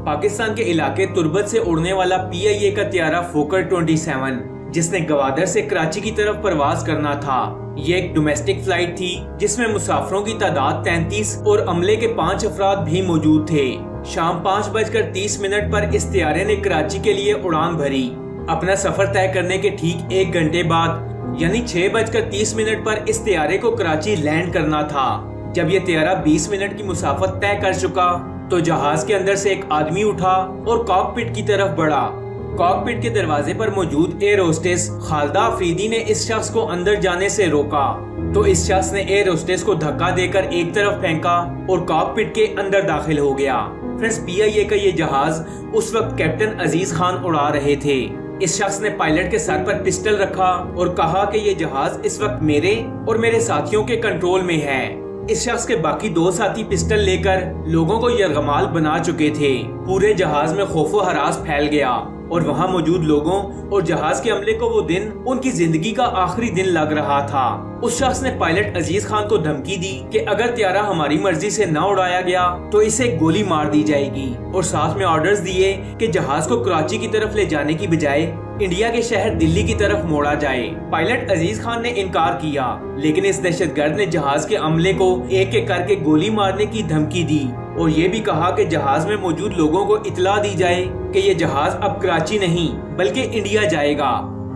पाकिस्तान के इलाके तुर्बत से उड़ने वाला PIA का त्यारा फोकर 27 जिसने गवादर से कराची की तरफ परवाज करना था। ये एक डोमेस्टिक फ्लाइट थी जिसमें मुसाफरों की तादाद 33 और अमले के 5 अफराद भी मौजूद थे। शाम 5:30 पर इस त्यारे ने कराची के लिए उड़ान भरी। अपना सफर तय करने के ठीक 1 घंटे बाद यानी 6:30 पर इस त्यारे को कराची लैंड करना था। जब ये त्यारा 20 मिनट की मुसाफत तय कर चुका तो जहाज के अंदर से एक आदमी उठा और कॉकपिट की तरफ बढ़ा। कॉकपिट के दरवाजे पर मौजूद एयर होस्टेस खालदा अफरीदी ने इस शख्स को अंदर जाने से रोका तो इस शख्स ने एयर होस्टेस को धक्का देकर एक तरफ फेंका और कॉकपिट के अंदर दाखिल हो गया। फ्रेंड्स, PIA का ये जहाज उस वक्त कैप्टन अजीज खान उड़ा रहे थे। इस शख्स ने पायलट के सर पर पिस्टल रखा और कहा कि ये जहाज इस वक्त मेरे और मेरे साथियों के कंट्रोल में है। इस शख्स के बाकी 2 साथी पिस्टल लेकर लोगों को यरगमाल बना चुके थे। पूरे जहाज में खौफो हरास फैल गया और वहां मौजूद लोगों और जहाज के अमले को वो दिन उनकी जिंदगी का आखिरी दिन लग रहा था। उस शख्स ने पायलट अजीज खान को धमकी दी कि अगर त्यारा हमारी मर्जी से न उड़ाया गया तो इसे गोली मार दी जाएगी और साथ में ऑर्डर्स दिए कि जहाज को कराची की तरफ ले जाने की बजाय इंडिया के शहर दिल्ली की तरफ मोड़ा जाए। पायलट अजीज खान ने इनकार किया, लेकिन इस दहशतगर्द ने जहाज के अमले को एक एक करके गोली मारने की धमकी दी और ये भी कहा कि जहाज में मौजूद लोगों को इत्तला दी जाए कि ये जहाज अब कराची नहीं बल्कि इंडिया जाएगा।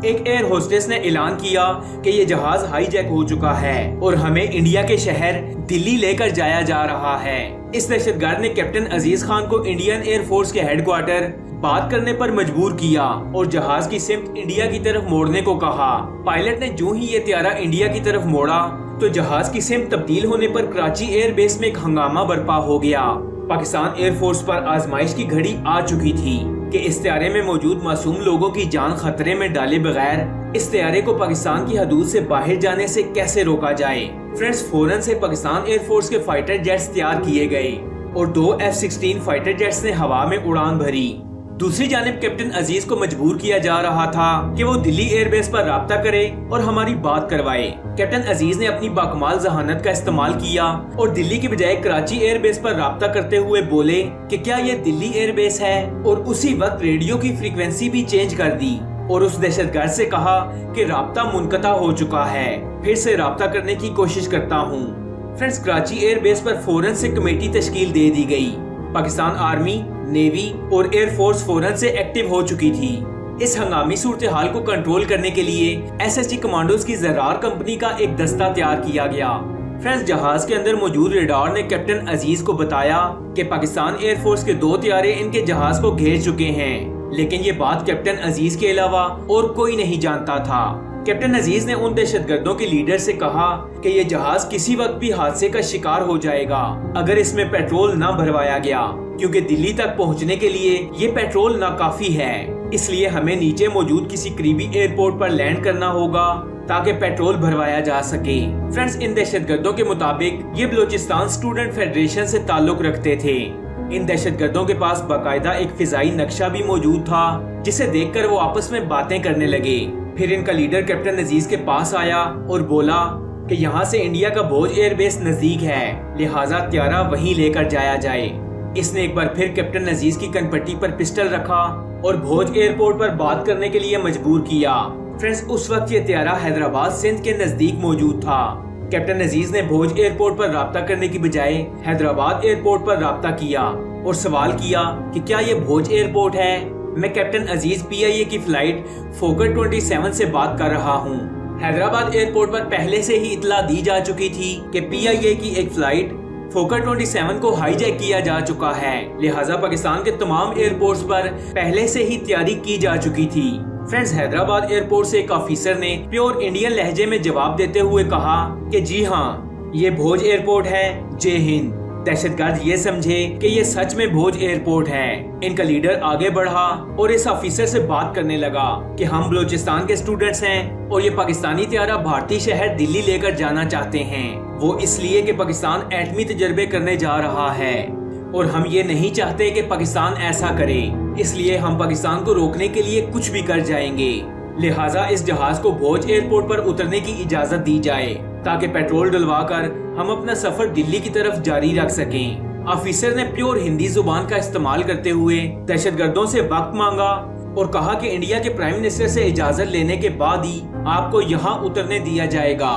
एक एयर होस्टेस ने ऐलान किया कि ये जहाज हाईजैक हो चुका है और हमें इंडिया के शहर दिल्ली लेकर जाया जा रहा है। इस दहशतगर्द ने कैप्टन अजीज खान को इंडियन एयर फोर्स के हेडक्वार्टर बात करने पर मजबूर किया और जहाज की सिमत इंडिया की तरफ मोड़ने को कहा। पायलट ने जो ही ये त्यारा इंडिया की तरफ मोड़ा तो जहाज की सिमत तब्दील होने पर कराची एयर बेस में एक हंगामा बर्पा हो गया। पाकिस्तान एयर फोर्स पर आजमाइश की घड़ी आ चुकी थी कि इस त्यारे में मौजूद मासूम लोगों की जान खतरे में डाले बगैर इस त्यारे को पाकिस्तान की हदूद से बाहर जाने से कैसे रोका जाए। फ्रेंड्स, फौरन से पाकिस्तान एयर फोर्स के फाइटर जेट्स तैयार किए गए और 2 F-16 फाइटर जेट्स ने हवा में उड़ान भरी। दूसरी जानिब कैप्टन अजीज को मजबूर किया जा रहा था कि वो दिल्ली एयरबेस पर राब्ता करे और हमारी बात करवाए। कैप्टन अजीज ने अपनी बाकमाल जहानत का इस्तेमाल किया और दिल्ली की बजाय कराची एयरबेस पर राब्ता करते हुए बोले कि क्या ये दिल्ली एयरबेस है, और उसी वक्त रेडियो की फ्रीक्वेंसी भी चेंज कर दी और उस दहशतगर्द से कहा कि राब्ता मुनक़ता हो चुका है, फिर से राब्ता करने की कोशिश करता हूँ। फ्रेंड्स, कराची एयरबेस पर फौरन से कमेटी तश्कील दे दी गई। पाकिस्तान आर्मी, नेवी और एयर फोर्स फौरन से एक्टिव हो चुकी थी। इस हंगामी सूरत हाल को कंट्रोल करने के लिए SST कमांडोज की ज़रार कंपनी का एक दस्ता तैयार किया गया। फ्रेंड्स, जहाज के अंदर मौजूद रेडार ने कैप्टन अजीज को बताया कि पाकिस्तान एयर फोर्स के 2 त्यारे इनके जहाज को घेर चुके हैं, लेकिन ये बात कैप्टन अजीज के अलावा और कोई नहीं जानता था। कैप्टन अजीज ने उन दहशतगर्दों के लीडर से कहा कि ये जहाज किसी वक्त भी हादसे का शिकार हो जाएगा अगर इसमें पेट्रोल न भरवाया गया, क्योंकि दिल्ली तक पहुंचने के लिए ये पेट्रोल नाकाफी है। इसलिए हमें नीचे मौजूद किसी करीबी एयरपोर्ट पर लैंड करना होगा ताकि पेट्रोल भरवाया जा सके। फ्रेंड्स, इन दहशतगर्दों के मुताबिक ये बलोचिस्तान स्टूडेंट फेडरेशन से ताल्लुक रखते थे। इन दहशतगर्दों के पास बाकायदा एक फिजाई नक्शा भी मौजूद था जिसे देखकर वो आपस में बातें करने लगे। फिर इनका लीडर कैप्टन अजीज के पास आया और बोला कि यहाँ से इंडिया का भोज एयरबेस नजदीक है, लिहाजा त्यारा वहीं लेकर जाया जाए। इसने एक बार फिर कैप्टन अजीज की कनपट्टी पर पिस्टल रखा और भोज एयरपोर्ट पर बात करने के लिए मजबूर किया। फ्रेंड्स, उस वक्त ये त्यारा हैदराबाद सिंध के नजदीक मौजूद था। कैप्टन अजीज ने भोज एयरपोर्ट पर राब्ता करने की बजाय हैदराबाद एयरपोर्ट पर राब्ता किया और सवाल किया कि क्या ये भोज एयरपोर्ट है? मैं कैप्टन अजीज PIA की फ्लाइट फोकर 27 से बात कर रहा हूँ। हैदराबाद एयरपोर्ट पर पहले से ही इतला दी जा चुकी थी कि PIA की एक फ्लाइट फोकर 27 को हाईजैक किया जा चुका है, लिहाजा पाकिस्तान के तमाम एयरपोर्ट्स पर पहले से ही तैयारी की जा चुकी थी। फ्रेंड्स, हैदराबाद एयरपोर्ट से एक ऑफिसर ने प्योर इंडियन लहजे में जवाब देते हुए कहा कि जी हाँ, ये भोज एयरपोर्ट है, जय हिंद। दहशतगर्द ये समझे कि ये सच में भोज एयरपोर्ट है। इनका लीडर आगे बढ़ा और इस ऑफिसर से बात करने लगा कि हम बलोचिस्तान के स्टूडेंट्स हैं और ये पाकिस्तानी त्यारा भारतीय शहर दिल्ली लेकर जाना चाहते हैं। वो इसलिए कि पाकिस्तान एटमी तजर्बे करने जा रहा है और हम ये नहीं चाहते कि पाकिस्तान ऐसा करे, इसलिए हम पाकिस्तान को रोकने के लिए कुछ भी कर जाएंगे। लिहाजा इस जहाज को भोज एयरपोर्ट पर उतरने की इजाजत दी जाए ताकि पेट्रोल डलवाकर हम अपना सफर दिल्ली की तरफ जारी रख सकें। ऑफिसर ने प्योर हिंदी जुबान का इस्तेमाल करते हुए दहशतगर्दों से वक्त मांगा और कहा कि इंडिया के प्राइम मिनिस्टर से इजाजत लेने के बाद ही आपको यहाँ उतरने दिया जाएगा।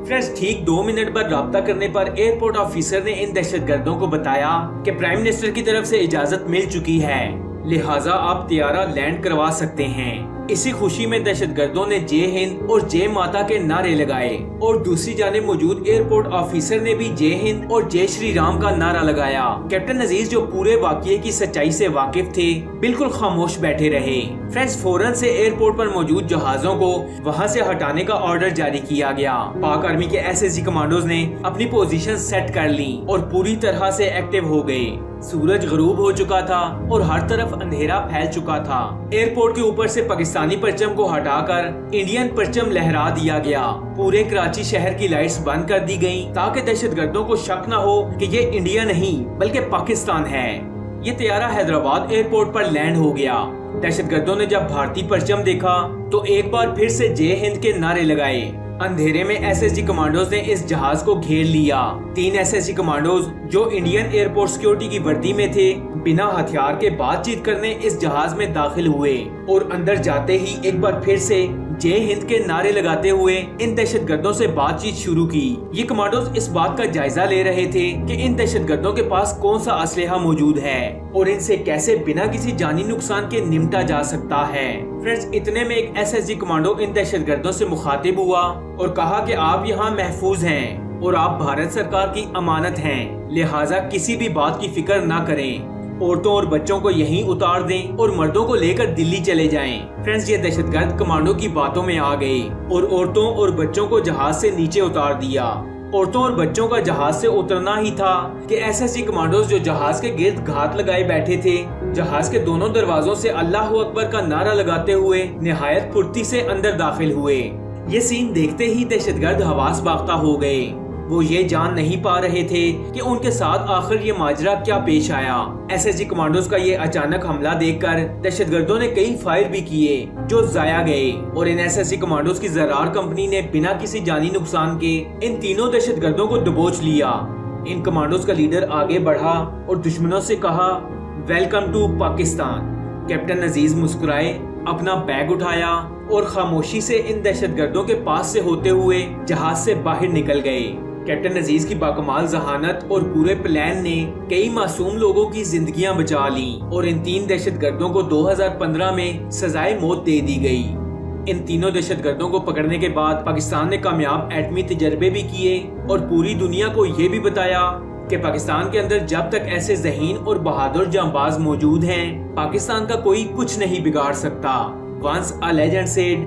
फ्रेंड्स, ठीक 2 मिनट बाद राब्ता करने पर एयरपोर्ट ऑफिसर ने इन दहशतगर्दों को बताया कि प्राइम मिनिस्टर की तरफ से इजाजत मिल चुकी है, लिहाजा आप तैयारा लैंड करवा सकते हैं। इसी खुशी में दहशतगर्दों ने जय हिंद और जय माता के नारे लगाए और दूसरी जानिब मौजूद एयरपोर्ट ऑफिसर ने भी जय हिंद और जय श्री राम का नारा लगाया। कैप्टन अजीज, जो पूरे वाकये की सच्चाई से वाकिफ थे, बिल्कुल खामोश बैठे रहे। फ्रेंड्स, फौरन से एयरपोर्ट पर मौजूद जहाजों को वहां से हटाने का ऑर्डर जारी किया गया। पाक आर्मी के एसएसजी कमांडोज ने अपनी पोजीशन सेट कर ली और पूरी तरह से एक्टिव हो गए। सूरज गरूब हो चुका था और हर तरफ अंधेरा फैल चुका था। एयरपोर्ट के ऊपर से पाकिस्तानी परचम को हटाकर इंडियन परचम लहरा दिया गया। पूरे कराची शहर की लाइट्स बंद कर दी गईं ताकि दहशतगर्दों को शक न हो कि ये इंडिया नहीं बल्कि पाकिस्तान है। ये तैयारा हैदराबाद एयरपोर्ट पर लैंड हो गया। दहशतगर्दों ने जब भारतीय परचम देखा तो एक बार फिर से जय हिंद के नारे लगाए। अंधेरे में एसएसजी कमांडोज ने इस जहाज को घेर लिया। 3 एसएसजी कमांडोज जो इंडियन एयरपोर्ट सिक्योरिटी की वर्दी में थे, बिना हथियार के बातचीत करने इस जहाज में दाखिल हुए और अंदर जाते ही एक बार फिर से जय हिंद के नारे लगाते हुए इन दहशतगर्दों से बातचीत शुरू की। ये कमांडोज इस बात का जायजा ले रहे थे कि इन दहशतगर्दों के पास कौन सा असलहा मौजूद है और इनसे कैसे बिना किसी जानी नुकसान के निपटा जा सकता है। फ्रेंड्स, इतने में एक एसएसजी कमांडो इन दहशतगर्दों से मुखातिब हुआ और कहा कि आप यहाँ महफूज हैं और आप भारत सरकार की अमानत हैं, लिहाजा किसी भी बात की फिक्र ना करें। औरतों और बच्चों को यहीं उतार दें और मर्दों को लेकर दिल्ली चले जाएं। फ्रेंड्स, ये दहशतगर्द कमांडो की बातों में आ गए और औरतों और बच्चों को जहाज से नीचे उतार दिया। औरतों और बच्चों का जहाज से उतरना ही था कि एसएसजी कमांडोज जो जहाज के गिर्द घात लगाए बैठे थे, जहाज के दोनों दरवाजों से अल्लाह अकबर का नारा लगाते हुए निहायत फुर्ती से अंदर दाखिल हुए। ये सीन देखते ही दहशतगर्द हवास बाख्ता हो गए। वो ये जान नहीं पा रहे थे कि उनके साथ आखिर ये माजरा क्या पेश आया। एसएसजी कमांडोज का ये अचानक हमला देखकर दहशतगर्दों ने कई फायर भी किए जो जाया गए और इन एसएसजी कमांडोज की जरार कंपनी ने बिना किसी जानी नुकसान के इन तीनों दहशतगर्दों को दबोच लिया। इन कमांडोज का लीडर आगे बढ़ा और दुश्मनों से कहा, वेलकम टू पाकिस्तान। कैप्टन अजीज मुस्कुराए, अपना बैग उठाया और खामोशी से इन दहशतगर्दों के पास से होते हुए जहाज से बाहर निकल गए। कैप्टन अजीज की बाकमाल जहानत और पूरे प्लान ने कई मासूम लोगों की जिंदगियां बचा ली और इन 3 दहशतगर्दों को 2015 में सजाए मौत दे दी गई। इन तीनों दहशतगर्दों को पकड़ने के बाद पाकिस्तान ने कामयाब एटमी तजर्बे भी किए और पूरी दुनिया को ये भी बताया कि पाकिस्तान के अंदर जब तक ऐसे ज़हीन और बहादुर जांबाज मौजूद हैं, पाकिस्तान का कोई कुछ नहीं बिगाड़ सकता। Once a legend said,